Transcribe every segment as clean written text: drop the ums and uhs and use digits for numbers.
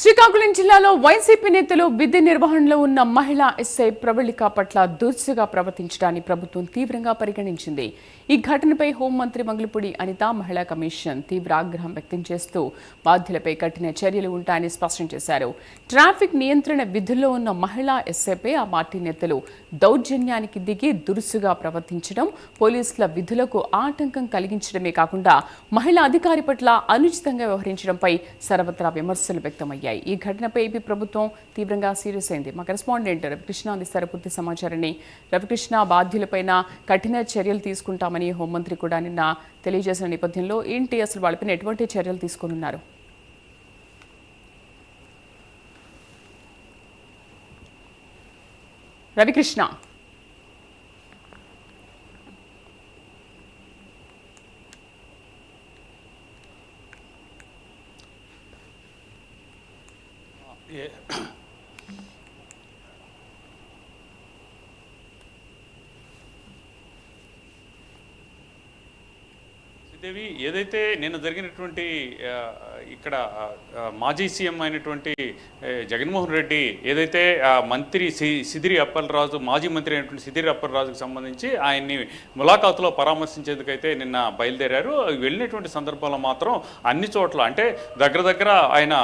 శ్రీకాకుళం జిల్లాలో వైసీపీ నేతలు విధి నిర్వహణలో ఉన్న మహిళా ఎస్ఐ ప్రవళిక పట్ల దురుసుగా ప్రవర్తించడాన్ని ప్రభుత్వం తీవ్రంగా పరిగణించింది. ఈ ఘటనపై హోంమంత్రి మంగళపూడి అనిత మహిళా కమిషన్ తీవ్ర ఆగ్రహం వ్యక్తం చేస్తూ బాధ్యులపై కఠిన చర్యలు ఉంటాయని స్పష్టం చేశారు. ట్రాఫిక్ నియంత్రణ విధుల్లో ఉన్న మహిళా ఎస్ఐపై ఆ పార్టీ నేతలు దౌర్జన్యానికి దిగి దురుసుగా ప్రవర్తించడం, పోలీసుల విధులకు ఆటంకం కలిగించడమే కాకుండా మహిళా అధికారి పట్ల అనుచితంగా వ్యవహరించడంపై సర్వత్రా విమర్శలు వ్యక్తమయ్యాయి. ఈ ఘటనపై ఏపీ ప్రభుత్వం తీవ్రంగా సీరియస్ అయింది. మా కరెస్పాండెంట్ రవికృష్ణ అందిస్తారు పూర్తి సమాచారాన్ని. రవికృష్ణ, బాధ్యులపైన కఠిన చర్యలు తీసుకుంటామని హోంమంత్రి కూడా నిన్న తెలియజేసిన నేపథ్యంలో ఏంటి అసలు వాళ్ళపైన ఎటువంటి చర్యలు తీసుకున్నారు? రవికృష్ణ, శ్రీదేవి, ఏదైతే నిన్న జరిగినటువంటి ఇక్కడ మాజీ సీఎం అయినటువంటి జగన్మోహన్ రెడ్డి ఏదైతే మంత్రి సిదిరి అప్పలరాజు, మాజీ మంత్రి అయినటువంటి సిదిరి అప్పలరాజుకు సంబంధించి ఆయన్ని ములాఖాతులో పరామర్శించేందుకైతే నిన్న బయలుదేరారు. వెళ్ళినటువంటి సందర్భంలో మాత్రం అన్ని చోట్ల అంటే దగ్గర ఆయన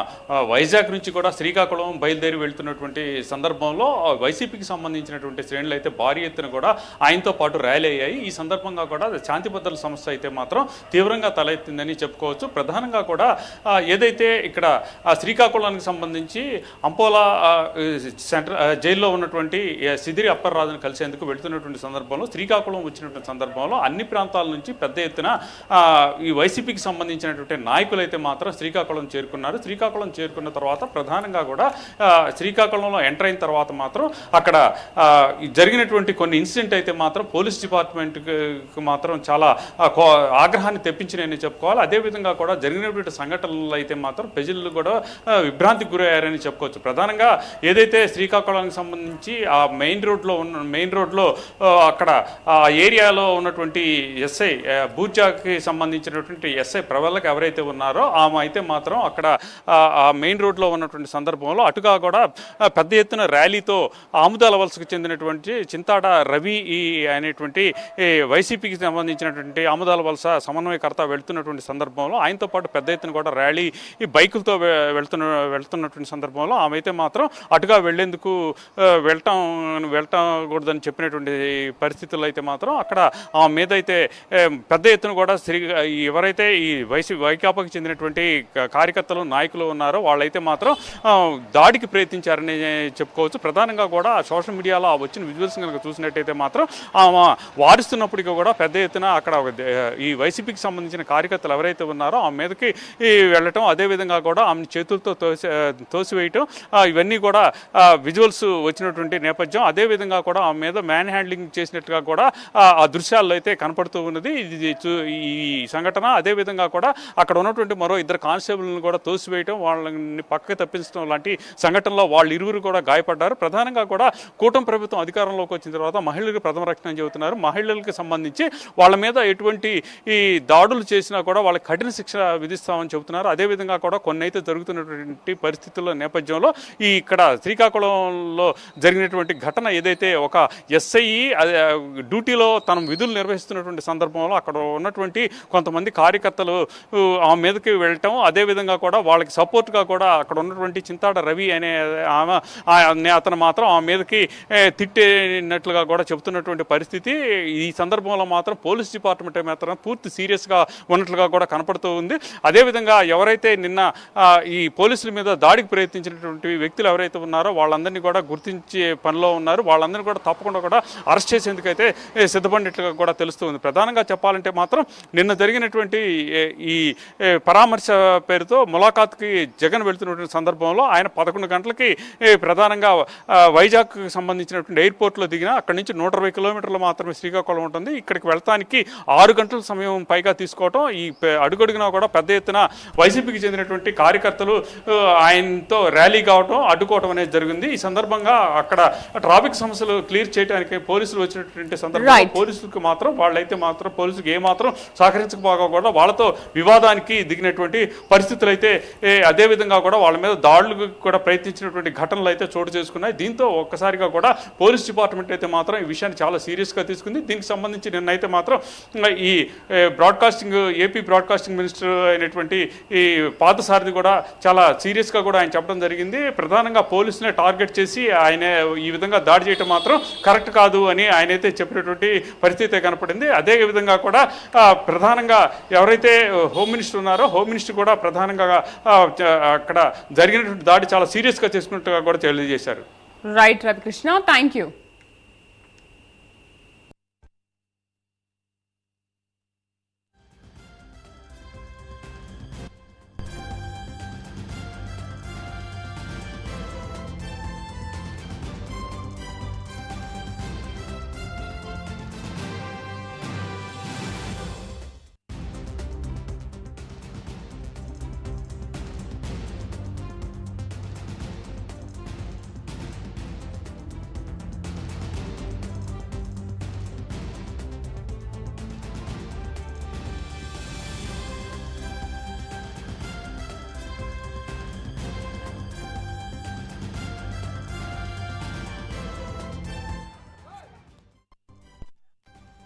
వైజాగ్ నుంచి కూడా శ్రీకాకుళం బయలుదేరి వెళ్తున్నటువంటి సందర్భంలో వైసీపీకి సంబంధించినటువంటి శ్రేణులు అయితే భారీ ఎత్తున కూడా ఆయనతో పాటు ర్యాలీ అయ్యాయి. ఈ సందర్భంగా కూడా శాంతి భద్రతల సమస్య అయితే మాత్రం తీవ్రంగా తలెత్తిందని చెప్పుకోవచ్చు. ప్రధానంగా కూడా ఏదైతే ఇక్కడ శ్రీకాకుళానికి సంబంధించి అంపోలా సెంటర్ జైల్లో ఉన్నటువంటి సిదిరి అప్పలరాజును కలిసేందుకు వెళుతున్నటువంటి సందర్భంలో శ్రీకాకుళం వచ్చినటువంటి సందర్భంలో అన్ని ప్రాంతాల నుంచి పెద్ద ఎత్తున ఈ వైసీపీకి సంబంధించినటువంటి నాయకులు అయితే మాత్రం శ్రీకాకుళం చేరుకున్నారు. శ్రీకాకుళం చేరుకున్న తర్వాత ప్రధానంగా కూడా శ్రీకాకుళంలో ఎంటర్ అయిన తర్వాత మాత్రం అక్కడ జరిగినటువంటి కొన్ని ఇన్సిడెంట్ అయితే మాత్రం పోలీస్ డిపార్ట్మెంట్కి మాత్రం చాలా ఆగ్రహాన్ని తెప్పించినని చెప్పుకోవాలి. అదేవిధంగా కూడా జరిగినటువంటి సంఘటనలు అయితే మాత్రం ప్రజలు కూడా విభ్రాంతికి గురయ్యారని చెప్పుకోవచ్చు. ప్రధానంగా ఏదైతే శ్రీకాకుళానికి సంబంధించి ఆ మెయిన్ రోడ్లో అక్కడ ఆ ఏరియాలో ఉన్నటువంటి ఎస్ఐ బూర్జాకి సంబంధించినటువంటి ఎస్ఐ ప్రవళిక ఎవరైతే ఉన్నారో ఆమె అయితే మాత్రం అక్కడ ఆ మెయిన్ రోడ్లో ఉన్నటువంటి సందర్భంలో అటుగా కూడా పెద్ద ఎత్తున ర్యాలీతో ఆముదాల వలసకు చెందినటువంటి చింతాడ రవి అనేటువంటి వైసీపీకి సంబంధించినటువంటి ఆముదాల వలస సమన్వయకర్త వెళ్తున్నటువంటి సందర్భంలో ఆయనతో పాటు పెద్ద ఎత్తున కూడా ర్యాలీ ఈ బైకులతో వెళ్తున్నటువంటి సందర్భంలో ఆమె అయితే మాత్రం అటుగా వెళ్లేందుకు వెళ్ళకూడదని చెప్పినటువంటి పరిస్థితుల్లో అయితే మాత్రం అక్కడ ఆమె మీద అయితే పెద్ద ఎత్తున కూడా ఎవరైతే ఈ వైకాపాకి చెందినటువంటి కార్యకర్తలు నాయకులు ఉన్నారో వాళ్ళైతే మాత్రం దాడికి ప్రయత్నించారని చెప్పుకోవచ్చు. ప్రధానంగా కూడా సోషల్ మీడియాలో వచ్చిన విజువల్స్ కనుక చూసినట్టయితే మాత్రం ఆమె వారిస్తున్నప్పటికీ కూడా పెద్ద ఎత్తున అక్కడ ఈ వైసీపీకి సంబంధించిన కార్యకర్తలు ఎవరైతే ఉన్నారో ఆమె మీదకి వెళ్ళటం, అదేవిధంగా కూడా ఆమె చేతులతో తోసివేయటం, ఇవన్నీ కూడా విజువల్స్ వచ్చినటువంటి నేపథ్యం. అదేవిధంగా కూడా ఆమె మీద మ్యాన్ హ్యాండ్లింగ్ చేసినట్టుగా కూడా ఆ దృశ్యాల్లో అయితే కనపడుతూ ఉన్నది ఈ సంఘటన. అదేవిధంగా కూడా అక్కడ ఉన్నటువంటి మరో ఇద్దరు కానిస్టేబుల్ని కూడా తోసివేయటం, వాళ్ళని పక్కకి తప్పించడం లాంటి సంఘటనలో వాళ్ళు ఇరువురు కూడా గాయపడ్డారు. ప్రధానంగా కూడా కూటమి ప్రభుత్వం అధికారంలోకి వచ్చిన తర్వాత మహిళలకు ప్రథమ రక్షణ చెబుతున్నారు. మహిళలకు సంబంధించి వాళ్ళ మీద ఎటువంటి ఈ దాడులు చేసినా కూడా వాళ్ళకి కఠిన శిక్ష విధిస్తామని చెబుతున్నారు. అదేవిధంగా కూడా కొన్ని అయితే జరుగుతున్నటువంటి పరిస్థితుల నేపథ్యంలో ఇక్కడ శ్రీకాకుళంలో జరిగినటువంటి ఘటన ఏదైతే ఒక ఎస్ఐ డ్యూటీలో తన విధులు నిర్వహిస్తున్నటువంటి సందర్భంలో అక్కడ ఉన్నటువంటి కొంతమంది కార్యకర్తలు ఆమె మీదకి వెళ్ళటం, అదేవిధంగా కూడా వాళ్ళకి సపోర్ట్గా కూడా అక్కడ ఉన్నటువంటి చింతాడ రవి అనే అతను మాత్రం ఆమె మీదకి తిట్టినట్లుగా కూడా చెబుతున్నటువంటి పరిస్థితి. ఈ సందర్భంలో మాత్రం పోలీస్ డిపార్ట్మెంట్ మాత్రం పూర్తి సీరియస్గా ఉన్నట్లుగా కూడా కనపడుతూ ఉంది. అదేవిధంగా ఎవరైతే నిన్న ఈ పోలీసుల మీద దాడికి ప్రయత్నించినటువంటి వ్యక్తులు ఎవరైతే ఉన్నారో వాళ్ళందరినీ కూడా గుర్తించే పనిలో ఉన్నారు. వాళ్ళందరినీ కూడా తప్పకుండా కూడా అరెస్ట్ చేసేందుకైతే సిద్ధపడినట్లుగా కూడా తెలుస్తుంది. ప్రధానంగా చెప్పాలంటే మాత్రం నిన్న జరిగినటువంటి ఈ పరామర్శ పేరుతో ములాఖాత్కి జగన్ వెళ్తున్నటువంటి సందర్భంలో ఆయన 11 గంటలకి ప్రధానంగా వైజాగ్కి సంబంధించినటువంటి ఎయిర్పోర్ట్లో దిగిన అక్కడి నుంచి 120 కిలోమీటర్లు మాత్రమే శ్రీకాకుళం ఉంటుంది. ఇక్కడికి వెళ్తానికి 6 గంటల సమయం పైగా తీసుకోవటం, ఈ అడుగడుగునా కూడా పెద్ద ఎత్తున వైసీపీకి చెందినటువంటి కార్యకర్తలు ఆయనతో ర్యాలీ కావటం అడ్డుకోవటం అనేది జరిగింది. ఈ సందర్భంగా అక్కడ ట్రాఫిక్ సమస్యలు క్లియర్ చేయడానికి పోలీసులు వచ్చినటువంటి సందర్భంలో పోలీసులకు మాత్రం వాళ్ళైతే మాత్రం పోలీసులకు ఏమాత్రం సహకరించకపోగా కూడా వాళ్ళతో వివాదానికి దిగినటువంటి పరిస్థితులు అయితే అదేవిధంగా కూడా వాళ్ళ మీద దాడులకు కూడా ప్రయత్నించినటువంటి ఘటనలు అయితే చోటు చేసుకున్నాయి. దీంతో ఒక్కసారిగా కూడా పోలీస్ డిపార్ట్మెంట్ అయితే మాత్రం ఈ విషయాన్ని చాలా సీరియస్గా తీసుకుంది. దీనికి సంబంధించి నిన్నైతే మాత్రం ఈ ఏపీ బ్రాడ్కాస్టింగ్ మినిస్టర్ అయినటువంటి ఈ పార్థసారథి కూడా చాలా సీరియస్గా కూడా ఆయన చెప్పడం జరిగింది. ప్రధానంగా పోలీసులనే టార్గెట్ చేసి ఆయన ఈ విధంగా దాడి చేయడం మాత్రం కరెక్ట్ కాదు అని ఆయన అయితే చెప్పినటువంటి పరిస్థితి కనపడింది. అదే విధంగా కూడా ప్రధానంగా ఎవరైతే హోమ్ మినిస్టర్ ఉన్నారో హోమ్ మినిస్టర్ కూడా ప్రధానంగా అక్కడ జరిగినటువంటి దాడి చాలా సీరియస్గా చేసుకున్నట్టుగా కూడా తెలియజేశారు. Right Ravikrishna, thank you.